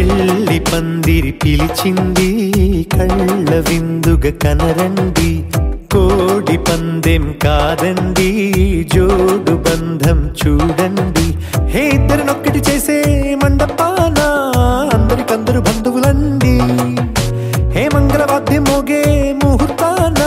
పెళ్లి పందిరి పిలిచింది కళ్ళ విందుగా కనరండి కోడి పందెం కాదండి జోడు బంధం చూడండి హే ఇద్దరినొక్కటి చేసే మండపాన అందరికందరు బంధువులండి హే మంగళవాద్యం మోగే ముహూర్తాన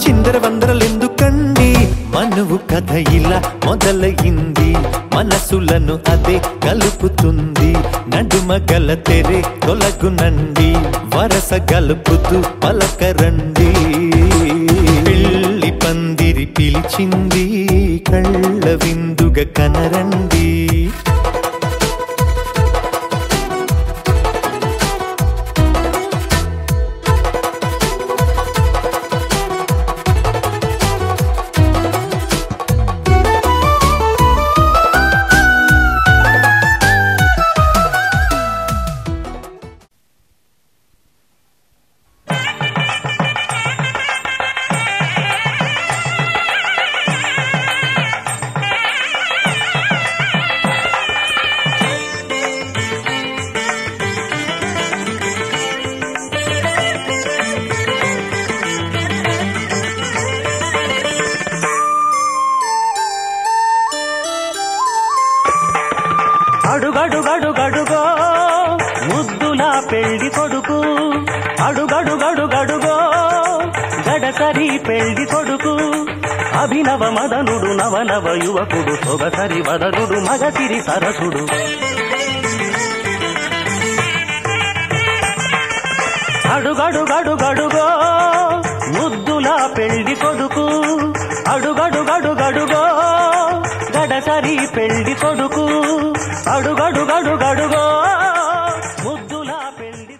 చిందర వందరలెందుకండి మనువు కథ ఇలా మొదలయింది మనసులను అదే కలుపుతుంది నడుమ గల తెరే తొలగునండి వరస గలుపుతూ పలకరండి పెళ్లి పందిరి పిలిచింది కళ్ళ విందుగా కనరండి అడుగడుగడుగడుగో ముద్దులా పెళ్లి కొడుకు అడుగడుగడుగడుగో గడసరి పెళ్లి కొడుకు అభినవ మదనుడు నవనవ యువకుడు సొగసరి వదనుడు మగసిరి సరసుడు అడుగడుగడుగడుగో ముద్దులా పెళ్లి కొడుకు అడుగడుగడుగడుగో గడసరి పెళ్లి కొడుకు అడుగడుగడుగడుగో ముద్దులా పెళ్లి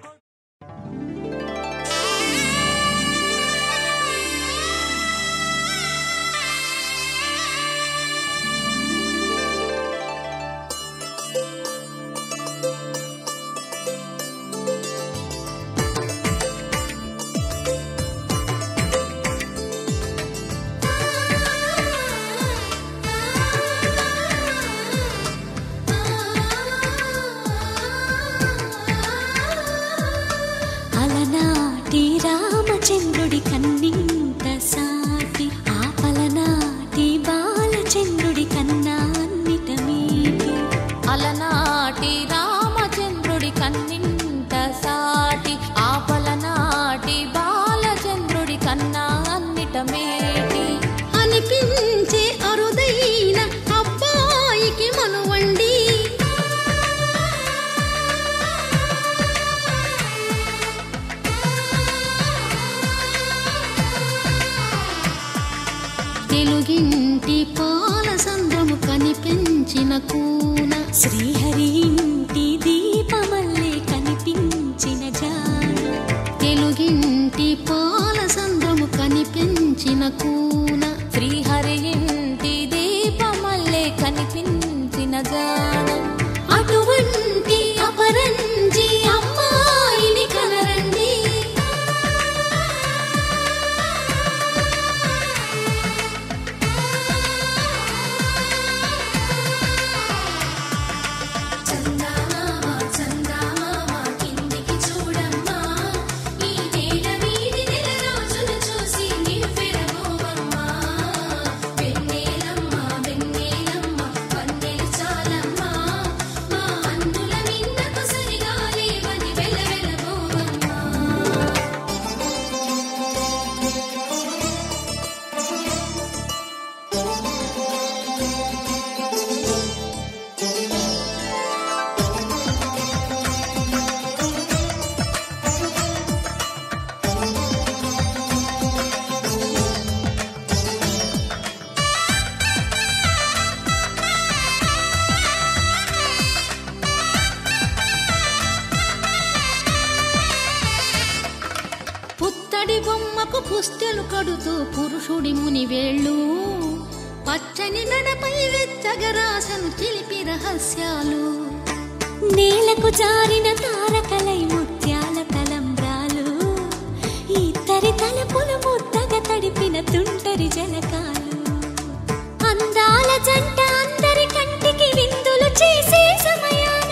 రామచంద్రుడి కన్నింత సాటి ఆపలనాటి బాలచంద్రుడి కన్నా అన్నిట మీటి అలనాటి రామచంద్రుడి కన్నింత సాటి ఆపలనాటి బాలచంద్రుడి కన్నా అన్నిట మేటి అనిపించే అరుదైన అబ్బాయికి మనువండి తెలుగింటి పాల సంద్రము కనిపించిన కూన శ్రీహరి ఇంటి దీపమల్లే కనిపించిన జాన తెలుగింటి పాల సంద్రము కనిపించిన కూన శ్రీహరి ఇంటి దీపమల్లే కనిపించిన జాన అటువంటి అపరంజి అమ్మాయిని కనరండి బొమ్మకు పుస్తెలు కడుతూ పురుషుడి ముని వేళ్ళు పచ్చని నడపై వెచ్చగరాసను చిలిపి రహస్యాలు నేలకు జారిన తారకలై ముత్యాల తలంబ్రాలు ఇద్దరి తలపులు ముద్దగా తడిపిన తుంటరి జలకాలు అందాల జంట అందరి కంటికి విందులు చేసే సమయాన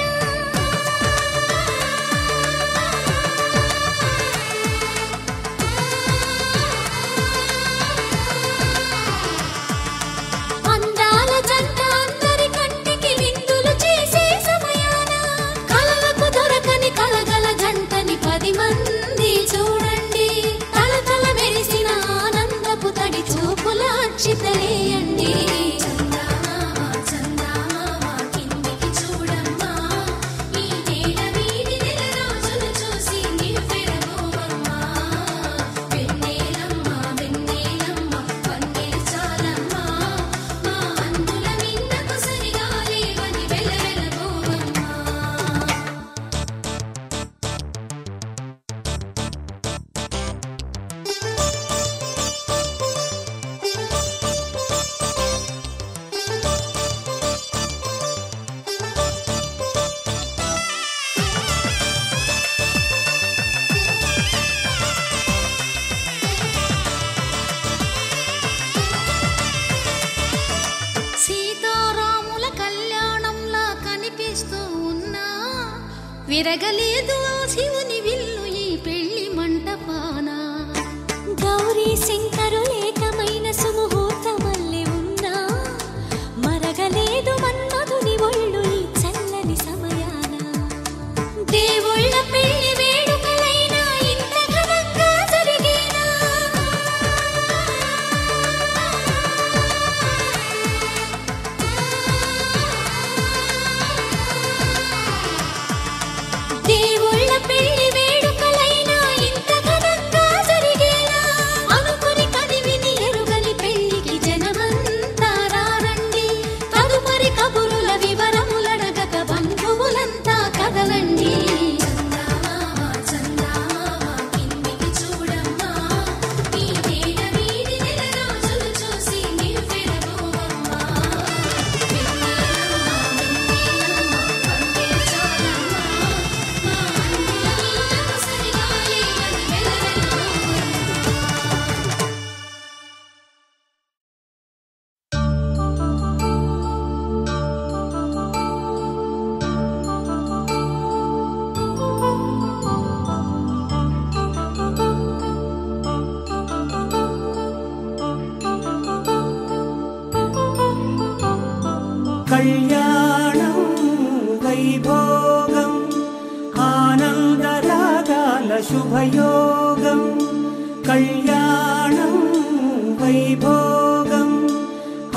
చెయ్యండి. చందమామ చందమామ కిందికి చూడమ్మా, ఈ నేల వీడి నెల రోజులు చూసి నివ్వెరపోవమ్మా. వెన్నెలమ్మ వెన్నెలమ్మ వన్నెలు చాలమ్మా, మా అందుల మిన్నకు సరిగా లేవని వెలవెలబోవమ్మా. సీతారాముల కళ్యాణంలా కనిపిస్తూ ఉన్నా, విరగలేదు ఆ శివుని విల్లు ఈ పెళ్లి మంటపాన. గౌరీ శంకరు ఏకమైన సుముహూర్తమల్లె ఉన్నా, మరగలేదు మన్మధుని ఒళ్ళు ఈ చల్లని సమయాన. దేవుళ్ళ పెళ్లి వేడుకలైనా ఇంత ఘనంగా జరిగేనా? దేవుళ్ళ పెళ్లి వేడుకలైనా ఇంత ఘనంగా జరిగేనా? అనుకుని కదివిని ఎరుగని పెళ్లికి జనమంతా రారండి. తదుపరి కబురుల వివరములడగక బంధువులంతా కదలండి. చందమామ చందమామ కిందికి చూడమ్మా, ఈ నేల వీడి నెల రోజులు చూసి నివ్వెరపోవమ్మా. వెన్నెలమ్మ వెన్నెలమ్మ వన్నెలు చాలమ్మా, మా అందుల మిన్నకు సరిగా లేవని వెలవెలబోవమ్మా. కళ్యాణం వైభోగం ఆనందరాగాల శుభయోగం. కళ్యాణం వైభోగం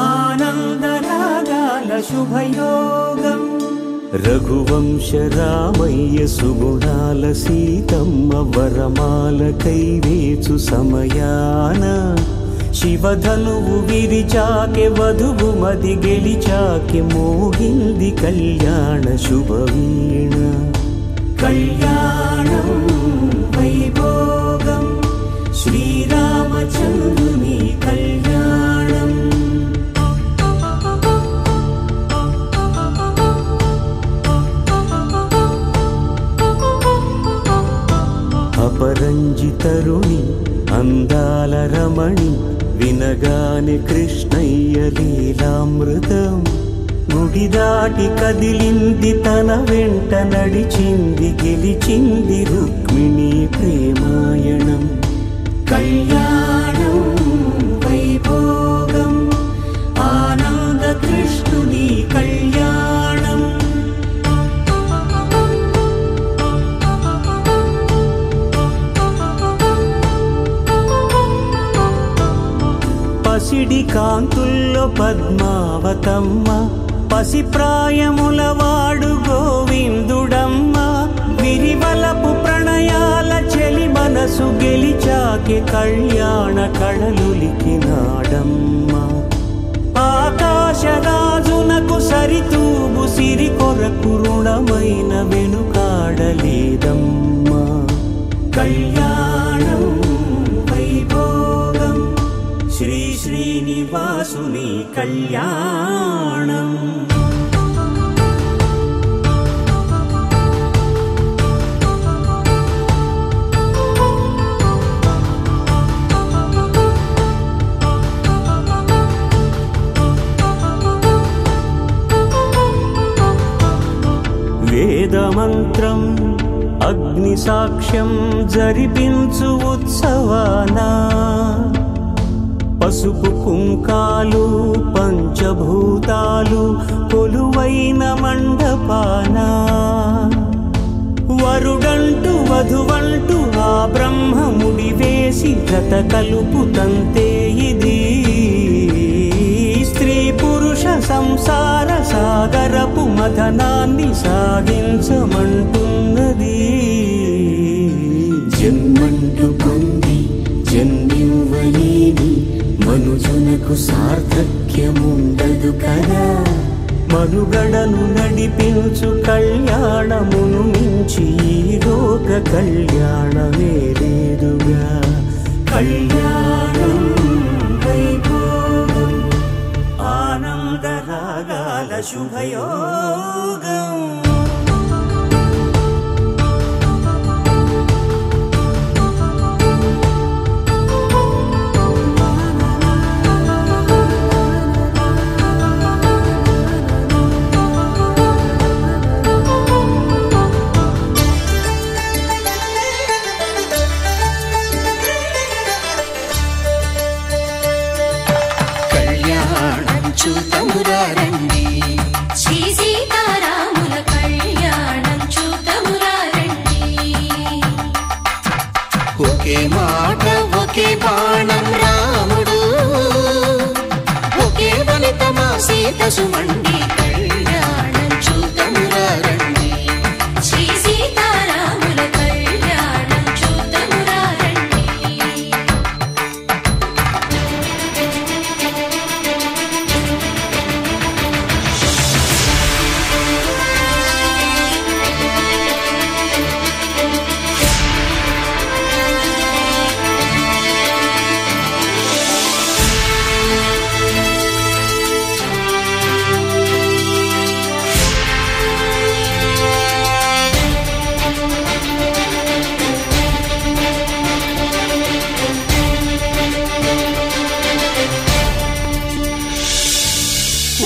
ఆనందరాగాల శుభయోగం. రఘువంశ రామయ్య సుగుణాల సీతమ్మ వరమాల కైవేచు సమయాన, శివధనువు విరిచాకె వధువు మది గెలిచాకె మోగింది కళ్యాణ శుభవీణ. కళ్యాణం వైభోగం శ్రీరామచంద్రుని కళ్యాణం. అపరంజి తరుణి అందాల రమణి, వినగానే కృష్ణయ్య లీలామృతం. గుడి దాటి కదిలింది తన వెంట నడిచింది, గెలిచింది రుక్మిణి ప్రేమాయణం. కళ్యాణం వైభోగం ఆనంద కృష్ణుని కళ్యాణం. పసిడి కాంతుల్లో పద్మావతమ్మ, పసిప్రాయముల వాడు గోవిందుడమ్మ. విరివలపు ప్రణయాల చెలి మనసు గెలిచాకె కళ్యాణ కళలులికినాడమ్మ. ఆకాశరాజునకు సరితూగు సిరి కొరకు రుణమైన వెనుకాడలేదమ్మా. కళ్యాణం వైభోగం శ్రీ శ్రీనివాసుని కళ్యాణం. వేదమంత్రం అగ్ని సాక్ష్యం జరిపించు ఉత్సవానా, పసుపు కుంకాలు పంచభూతాలు కొలువైన మండపానా. వరుడంటూ వధువంటూ ఆ బ్రహ్మముడి వేసి జత కలుపు తంతే ఇది. సంసార సాగరపు మథనాన్ని సాగించమంటున్నది. జన్మంటూ పొంది జన్మివ్వలేని మనుజునకు సార్థక్యముండదు కదా. మనుగడను నడిపించు కళ్యాణమును మించి ఈ లోక కళ్యాణమే లేదుగా. కళ్యాణం వైభోగం ఆనందరాగాల శుభయోగం. చూతమురారండి శ్రీ సీతారాముల కళ్యాణం చూతమురారండి. ఒకే మాట ఒకే బాణం రాముడు, ఒకే వనిత మా సీత సుమండి కళ్యాణం చూతమురారండి. శ్రీ సీతారాముల కళ్యాణం చూతమురారండి.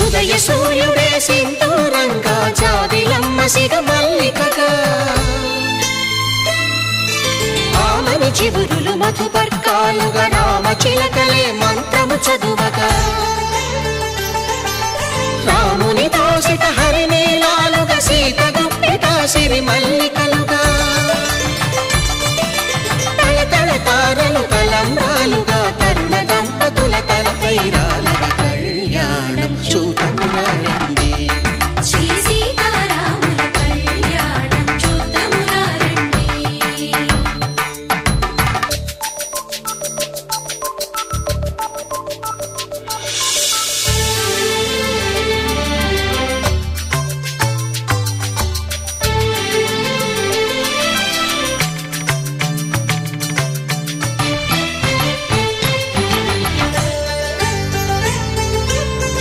ఉదయ సూర్యుడే సింధూరంగా జాబిలమ్మ సిగ మల్లికగా, ఆమని చివురులు మధుపర్కాలుగా రామ చిలకలే మంత్రము చదువగా, రాముని దోసిట హరినీలాలుగా సీత గుప్పిట సిరి మల్లికలుగా, తల తల తారలు తలంబ్రాలుగా తరుణ దంపతుల తలపైరాలుగా కళ్యాణం చూతమురారండి. శ్రీ సీతారాముల కళ్యాణం చూతమురారండి.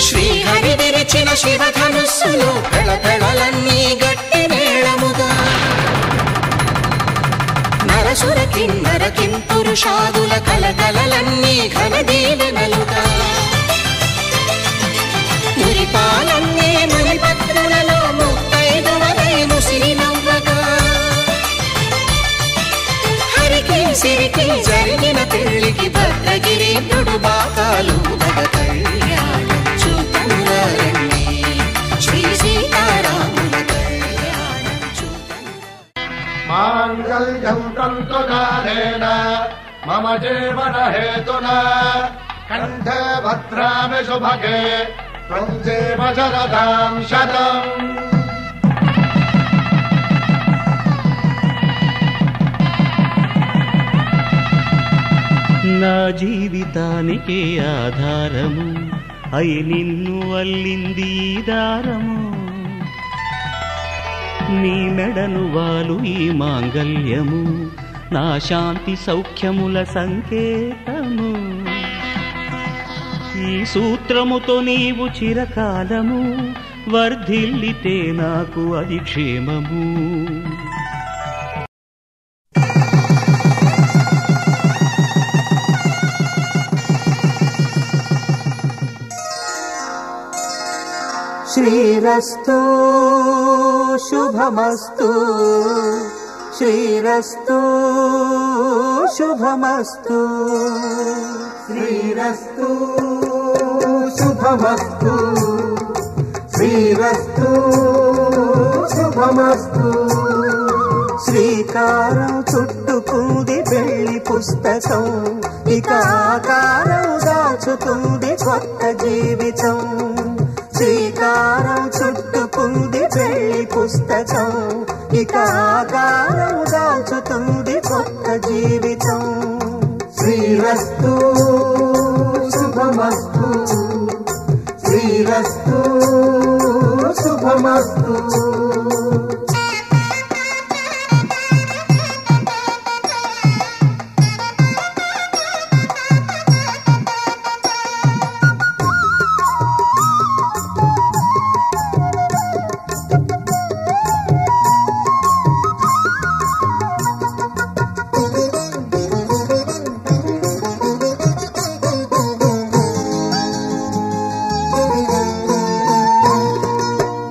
శ్రీహరి విరిచిన శివధనుస్సులు పెళపెళలన్నీ గట్టి మేళముగా, నరసుర కిన్నర కింపురుషాదుల కలకలలన్నీ ఘన దీవెనలుగా, మురిపాలన్నీ మణిపత్రులలో ముత్తైదువలై ముసిరి నవ్వగా, హరికి సిరికి జరిగిన పెళ్లికి భద్రగిరి నుడు బాకాలు కళ్యాణం చూతమురారండి. శ్రీ సీతారాముల కళ్యాణం చూతమురారండి. మాంగళ్యం తంతుకారేణ మమ జీవన హేతునా కంఠే భద్రామి శుభగే త్వం జీవ శరదాం శతం. నా జీవితానికి ఆధారము అయి నిన్ను అల్లింది ఈ దారము. నీ మెడను వాలు ఈ మాంగల్యము నా శాంతి సౌఖ్యముల సంకేతము. ఈ సూత్రముతో నీవు చిరకాలము వర్ధిల్లితే నాకు అది క్షేమము. శ్రీరస్తు శుభమస్తు, శ్రీరస్తు శుభమస్తు, శ్రీరస్తు శుభమస్తు, శ్రీరస్తు శుభమస్తు. శ్రీకారం చుట్టుకుంది పెళ్లి పుస్తకం, ఇక ఆకారం దాచుతుంది కొత్త జీవితం. శ్రీకారం చుట్టుకుంది పెళ్లి పుస్తకం ఇక ఆకారం దాచుతుంది కొత్త జీవితం శ్రీరస్తు శుభమస్తు శ్రీరస్తు శుభమస్తు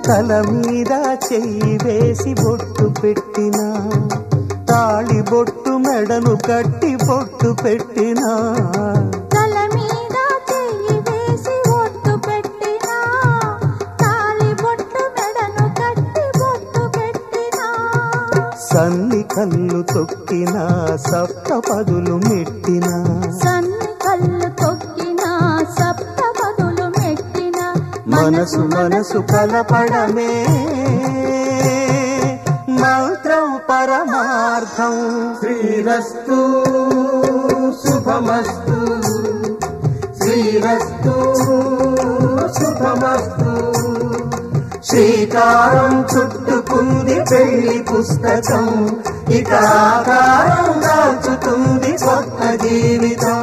తల మీద చెయ్యి వేసి బొట్టు పెట్టినా తాళి బొట్టు మెడను కట్టి బొట్టు పెట్టినా తల మీద చెయ్యి వేసి బొట్టు పెట్టినా తాళి బొట్టు మెడను కట్టి బొట్టు పెట్టినా సన్ని కళ్ళు తొక్కినా సప్త పదులు మెట్టినా సన్ని కళ్ళు తొక్కినా సప్త పదులు మెట్టినా మనసు మనసు కలపడమే మంత్రం పరమార్థం శ్రీరస్తు శుభమస్తు శ్రీరస్తు శుభమస్తు శ్రీకారం చుట్టుకుంది పెళ్లి పుస్తకం ఇక ఆకారం దాచుతుంది కొత్త జీవితం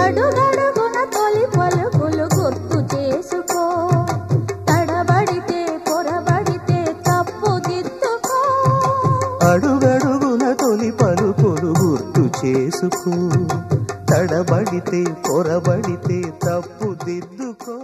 అడుగడుగున తొలి పలుకులు గుర్తు చేసుకో తడబడితే పొరబడితే తప్పు దిద్దుకో అడుగడుగున తొలి పలుకులు గుర్తు చేసుకో తడబడితే పొరబడితే తప్పు దిద్దుకో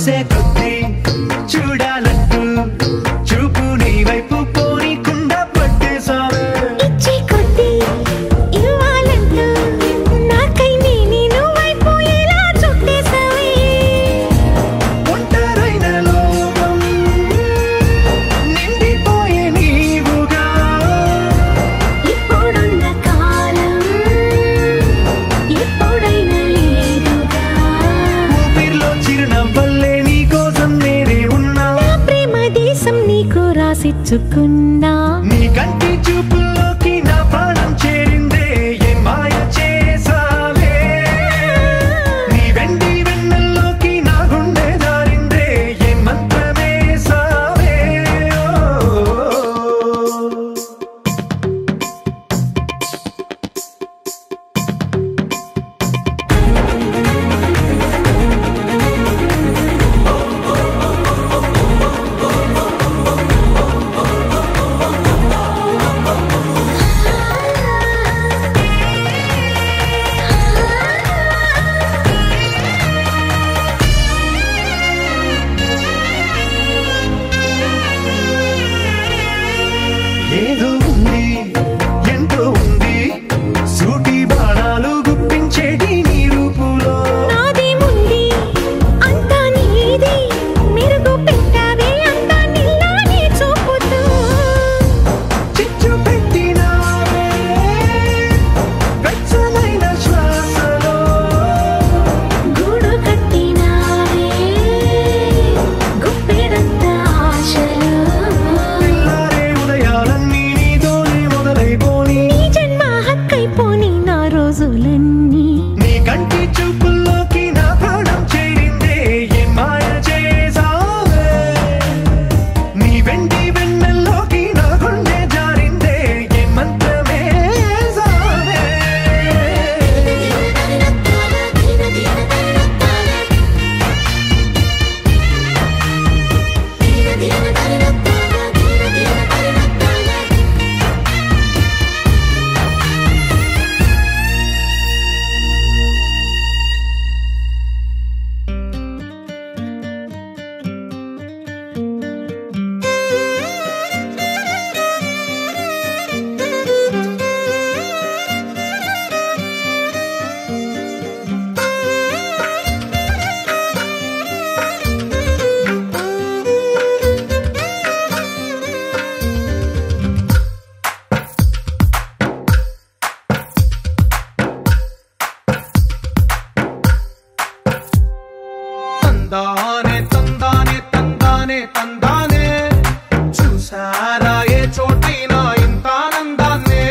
చూసే కొద్ది చూడాలంటూ చూపు నీ వైపు పోనీకుండా పట్టేసావే ఇచ్చే కొద్ది ఇవ్వాలంటూ నాకై నేను వైపు ఎలా చుట్టేసావే ఒంటరైన లోకం నిండిపోయే నీవుగా ఇప్పుడున్న కాలం ఎప్పుడైనా లేదుగా ఊపిరిలో చిరునవ్వల్లే నీ కోసం నేనే ఉన్నా నా ప్రేమ దేశం నీకు రాసిచ్చుకున్నా నీ కంటి చూపుల్లోకి నా ప్రాణం చేరిందే ఏ మాయ చేసావే నీ వెండి వెన్నెల్లోకి నా గుండె జారిందే ఏ మంత్రమేసావే ఏదో ఉంది ఎంతో ఉంది సూటి బాణాలు గుప్పించేటి నీ రూపులో నాదేముంది అంతా నీది మెరుగు పెట్టావే అంతా నిల్లానే చూపుతూ చిచ్చు పెట్టినావే వెచ్చనైన శ్వాసలో గూడు కట్టినావే గుప్పెడంత ఆశలు తెల్లారే ఉదయాలన్నీ నీతోనే మొదలైపోని నీ జన్మ హక్కైపోని నా రోజులన్నీ నీ కంటి చూపుల్లోకి నా ప్రాణం చేరిందే ఏ మాయ చేసావే నీ వెండి వెన్నెల్లోకి నా గుండె జారిందే ఏ మంత్రమేసావే తందానే తందానే తందానే తందానే చూసారా ఏ చోటైనా ఇంత ఆనందాన్నే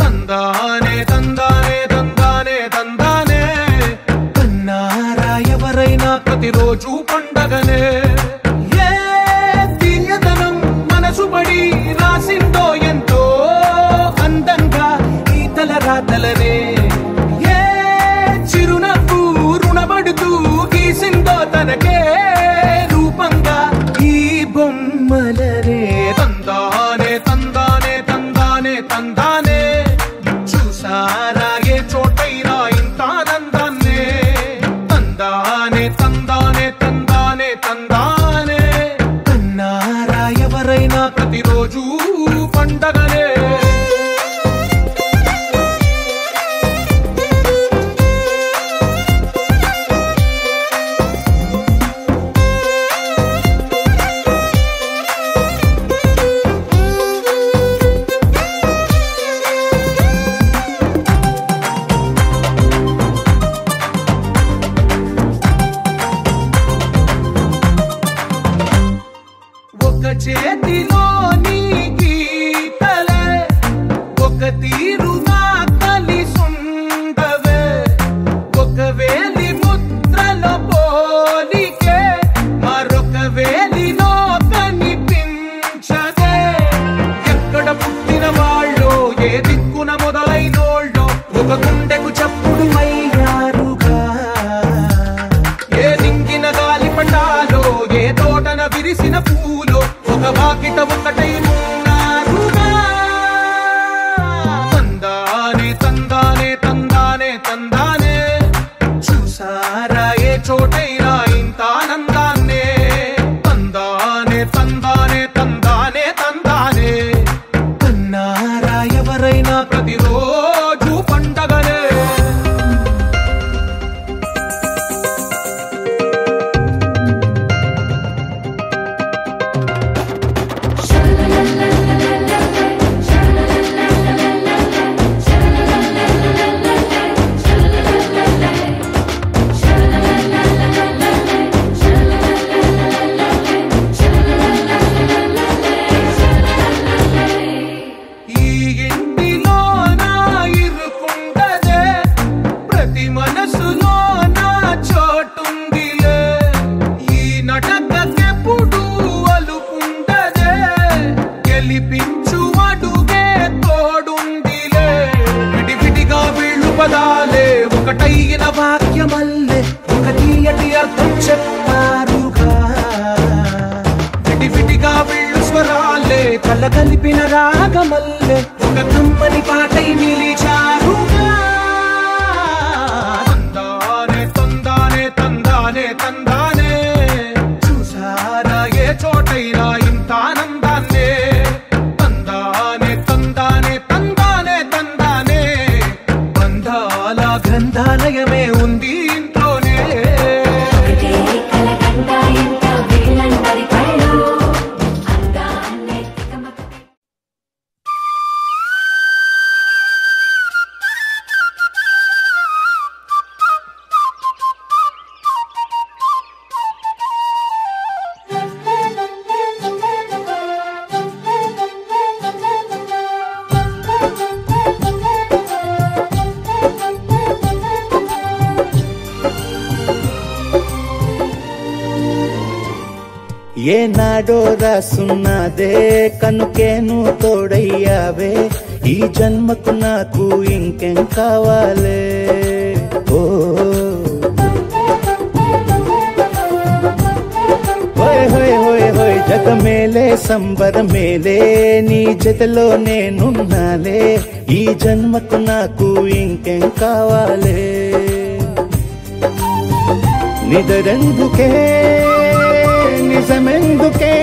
తందానే తందానే తందానే తందానే కన్నారా ఎవరైనా ప్రతిరోజు పండగనే ఏ తీయదనం మనసు పడి రాసిందో ఎంతో అందంగా ఈ తల రాతలనే ఏ చిరునవ్వు రుణపడుతూ గీసిందో తనకే రూపంగా ఈ బొమ్మలనే తందానే తందానే తందానే తందానే చూసారా ఏ చోటైనా ఇంత ఆనందాన్నే తందానే తందానే తందానే తందానే కన్నారా ఎవరైనా ప్రతిరోజు పండగనే ఒక చేతిలో నీ గీతలే ఒక తీరుగా కలిసుండవే ఒక వేలి ముద్రల పోలికే మరొక వేలిలో కనిపించదే ఎక్కడ పుట్టిన వాళ్ళో ఏ దిక్కున మొదలైనోళ్ళో ఒక గుండెకు చప్పుడు అయ్యారుగా ఏ దింగిన గాలి పటాలో ఏ తోటన విరిసిన పూలో ఒక వాకిట ఒకటై ఉన్నారుగా తందానే తందానే తందానే తందానే చూసారా ఏ చోటైనా ఇంత ఆనందా మనసులో నా చోటుందిలే ఈ నటకెప్పుడు అలుపుండదే గెలిపించు అడుగే తోడుందిలే విడివిడిగా వీళ్ళు పదాలే ఒకటైన వాక్యమల్లే ఒక తీయటి అర్థం చెప్పారుగా విడివిడిగా వీళ్ళు స్వరాలే కలగలిపిన రాగమల్లే ఒక కమ్మని పాటై నిలిచారుగా తందానే తందానే తందానే తందానే చూసారా ఏ చోటైనా ఇంత ఆనందాన్నే తందానే తందానే తందానే తందానే బంధాల గ్రంథాలయమే ఉంది ఇంట్లోనే ఏనాడో రాసున్నదే కనుకేను తోడయ్యావే ఈ జన్మకు నాకు ఇంకేం కావాలే ఓ హోయ్ హోయ్ హోయ్ హోయ్ జగ మేలే సంబర మేలే నీ జతలో నేనున్నాలే ఈ జన్మకు నాకు ఇంకేం కావాలే నిదరెందుకే నిజమెందుకే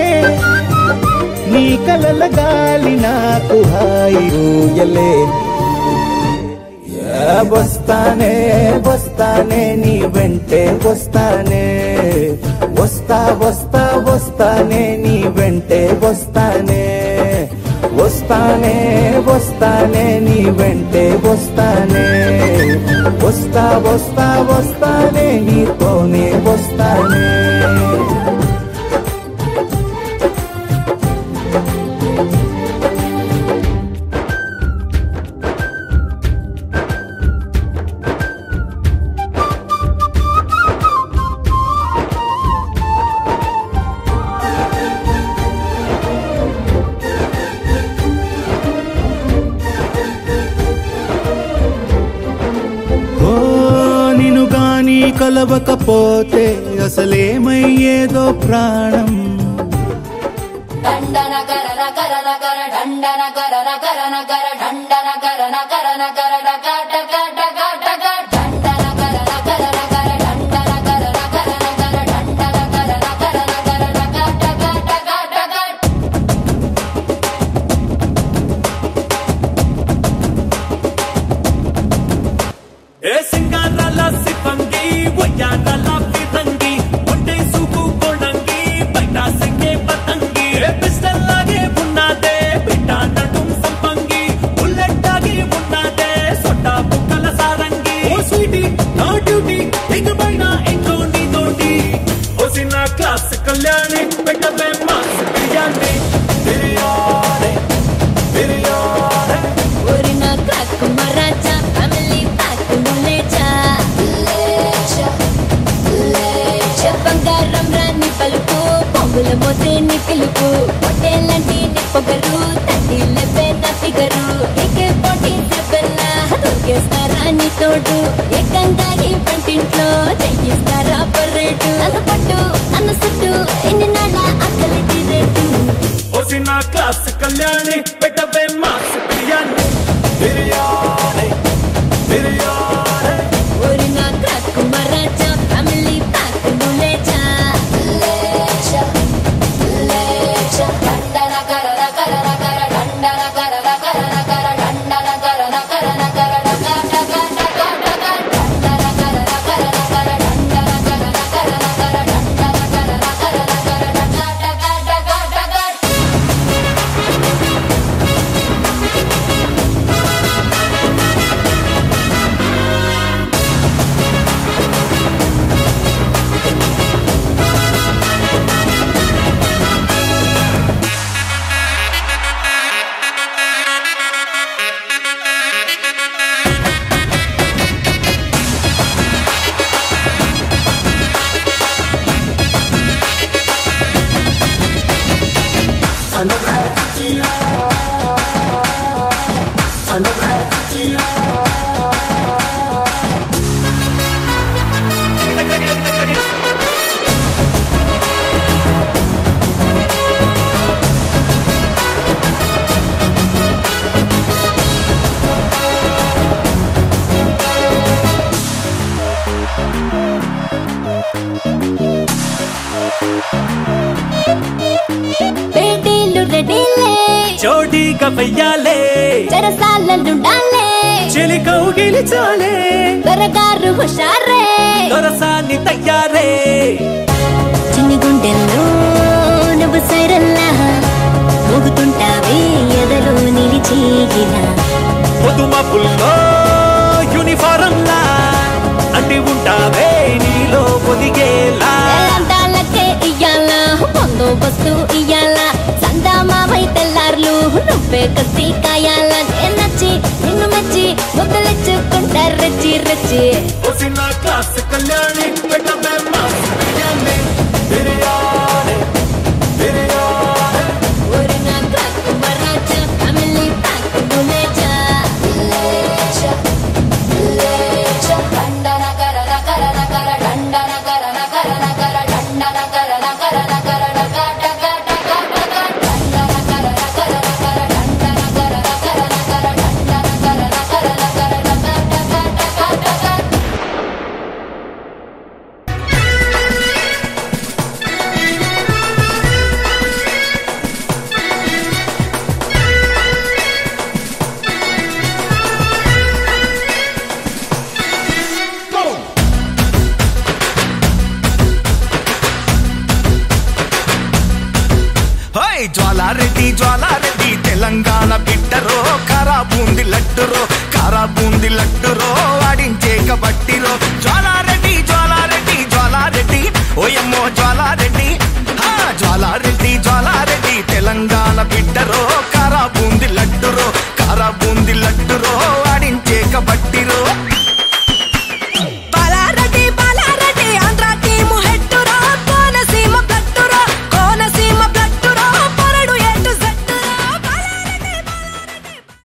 నీ కలల గాలి నాకు హాయి ఊయలే వస్తానే వస్తానే నీ వెంటే వస్తానే వస్తా వస్తా వస్తానే నీ వెంటే వస్తానే వస్తానే వస్తానే నీ వెంటే వస్తానే వస్తా వస్తా వస్తానే నీతోనే వస్తానే కలవకపోతే అసలేమయ్యేదో ప్రాణం దండన కరన కరన కర దండన కరన కరన కర దండన కరన కరన కర డక డక డక డక దండన కరన కరన కర దండన కరన కరన కర దండన కరన కరన కర డక డక డక డక ఏ సింగారాల సిపంగి వయ్యారాల ఫిరంగి ఒంటే సూపు కొడంగి బయట సింగే పతంగి ఏ పిస్టల్ లాగే ఉన్నదే బిడ్డ నడుం సంపంగి బుల్లెట్ ఆగి ఉన్నదే సొట్టా బుక్కల సారంగి ఓ స్వీటీ నా డ్యూటీ ఇకపైన ఇంకో నీతోటి ఓ సిన్న క్లాస్ కళ్యాణి పెట్టవే మాస్ బిర్యానీ బిర్యానీ బిర్యానీ ఒరిన క్రాక్ మరాచా ఫ్యామిలీ ప్యాక్ లేచా లేచా బంగారం రాని పలుకు పొంగుల మోతే నీ పిలుపు పొట్టేలంటి నీ పొగరు తట్టి లెబ్బే నా ఫిగరు ఏకే పోటీ చెప్పన్నా దొరికేస్తారా నీ తోడు ఏకంగా ఈ పంటింట్లో చెయ్యిస్తారా పర్రేటు నన్ను పట్టు నన్ను సుట్టు ఎన్ని నాళ్ళ అక్కలి రేటు ఓ సిన్న క్లాస్ కళ్యాణి పెట్టవే మాస్ బిర్యానీ బిర్యానీ బిర్యానీ ఒరిన క్రాక్ మరాచా ఫ్యామిలీ ప్యాక్ లేచా లేచా లేచా దండన కరన కరన కర దండన కరన కరన కర దండన కరన కరన కర డక డక డక డక దండన కరన కరన కర దండన కరన కరన కర దండన కరన కరన కర డక డక డక డక పేటీలు రెడీలే జోడీగా వెయ్యాలే చెరసాలలుండాలే చెలి కౌగిలిచాలే దొరగారు హుషారే దొరసాన్ని తయ్యారే చిన్ని గుండెల్లో నువ్వు సైరల్లా మోగుతుంటావే ఎదలో నిలిచేగిలా పొదుమపుల్లో యూనిఫారంలా అంటి ఉంటావే నీలో పొదిగేలా అందాలకే ఇయ్యాల బందోబస్తు ఇయ్యాల సందామావై తెల్లార్లు నువ్వే కసి కాయాల నచ్చి నిన్ను మెచ్చి ముద్దలిచ్చుకుంటా రచ్చి రచ్చి ఓసిన క్లాస్ కళ్యాణి పెట్టవే మాస్ బిర్యానీ బిర్యానీ బిర్యానీ ఒరి నా క్లాక్ మరాచా ఫ్యామిలీ ప్యాక్ బులేచా లేచా లేచా డండన కరన కరన కర డండన కరన కరన కర డండన కరన కరన కర డక డక డక డక డండన కరన కరన కర డండన కరన కరన కర డండన కరన కరన కర డక డక డక డక హోయ్ జ్వాలారెడ్డి తెలంగాణ బిడ్డరో కారా బూంది లడ్డురో ఆడించే కబట్టిరో